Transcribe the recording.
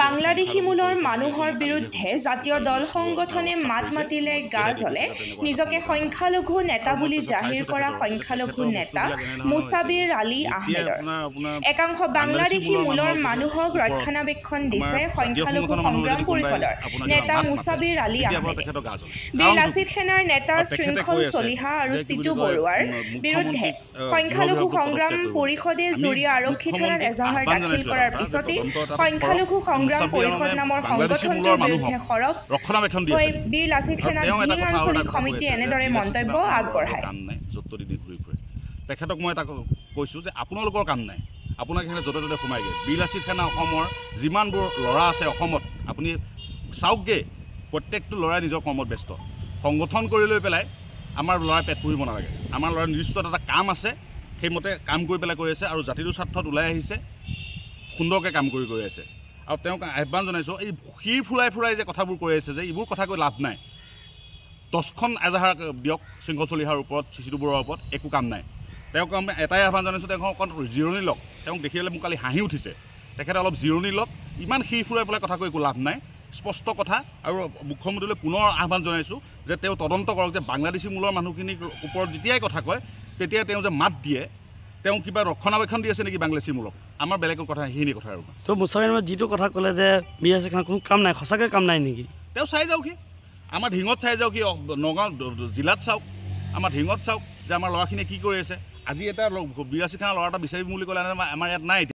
বাংলাদেশী মূলৰ মানুহৰ বিৰুদ্ধে জাতীয় দল সংগঠনে মাত মাতিলে গা জ্বলে নিজকে সংখ্যালঘু নেতা বুলি জাহিৰ কৰা সংখ্যালঘু নেতা মুছাবিৰ আলী আহমেদৰ একাংশ বাংলাদেশী মূলৰ মানুহক ৰক্ষণাবেক্ষণ দিছে সংখ্যালঘু সংগ্ৰাম পৰিষদৰ নেতা মুছাবিৰ আলী আহমেদে বীৰ লাচিত সেনাৰ নেতা শৃংখল চলিহা আৰু চিটু বৰুৱাৰ বিৰুদ্ধে সংখ্যালঘু সংগ্ৰাম পৰিষদে জুৰিয়া আৰক্ষী থানাত এজাহাৰ দাখিল কৰাৰ পিছতে সংখ্যালঘু সংগ্ৰাম পৰিষদ নামৰ সংগঠনটোৰ বিৰুদ্ধে সৰব হৈ বীৰ লাচিত সেনা দিন আঞ্চলিক সমিতিয়ে এনেদৰে মন্তব্য আগবঢ়ায়। তেখেতক মই এটা কৈছোঁ যে আপোনালোকৰ কাম নাই, আপোনাক সেইখিনি য'তে ত'তে সোমাই গ'ল। বীৰ লাচিত সেনা অসমৰ যিমানবোৰ ল'ৰা আছে অসমত আপুনি চাওকগৈ, প্ৰত্যেকটো ল'ৰাই নিজৰ কৰ্মত ব্যস্ত। সংগঠন কৰি লৈ পেলাই আমাৰ ল'ৰাই পেট পুহিব নালাগে। আমাৰ ল'ৰাই নিৰ্দিষ্ট এটা কাম আছে, সেইমতে কাম কৰি পেলাই কৰি আছে আৰু জাতিটোৰ স্বাৰ্থত ওলাই আহিছে, সুন্দৰকৈ কাম কৰি গৈ আছে। আৰু তেওঁক আহ্বান জনাইছোঁ, এই শিৰ ফুৰাই যে কথাবোৰ কৈ আছে যে এইবোৰ কথা কৈ লাভ নাই। 10খন এজাহাৰ দিয়ক শৃংখল চলিহাৰ ওপৰত, চিটু বৰুৱাৰ ওপৰত, একো কাম নাই। তেওঁক আমি এটাই আহ্বান জনাইছোঁ, তেওঁক অকণ জিৰণি লওক। তেওঁক দেখিলে মোক কালি হাঁহি উঠিছে। তেখেতে অলপ জিৰণি লওক, ইমান শিৰ ফুৰাই পেলাই কথা কৈ একো লাভ নাই। স্পষ্ট কথা। আৰু মুখ্যমন্ত্ৰীলৈ পুনৰ আহ্বান জনাইছোঁ যে তেওঁ তদন্ত কৰক যে বাংলাদেশী মূলৰ মানুহখিনিৰ ওপৰত যেতিয়াই কথা কয় তেতিয়া তেওঁ যে মাত দিয়ে, তেওঁ কিবা ৰক্ষণাবেক্ষণ দি আছে নেকি বাংলাদেশী মূলক? আমাৰ বেলেগৰ কথা সেইখিনি কথা আৰু তো মুছাবিৰ যিটো কথা ক'লে যে বীৰ লাচিত সেনাৰ কোনো কাম নাই, সঁচাকৈ কাম নাই নেকি? তেওঁ চাই যাওক, সি আমাৰ ঢিঙত চাই যাওক, সি নগাঁও জিলাত চাওক, আমাৰ ঢিঙত চাওক যে আমাৰ ল'ৰাখিনিয়ে কি কৰি আছে। আজি এটা বীৰ লাচিত সেনাৰ ল'ৰা এটা বিচাৰিম বুলি ক'লে আমাৰ ইয়াত নাই।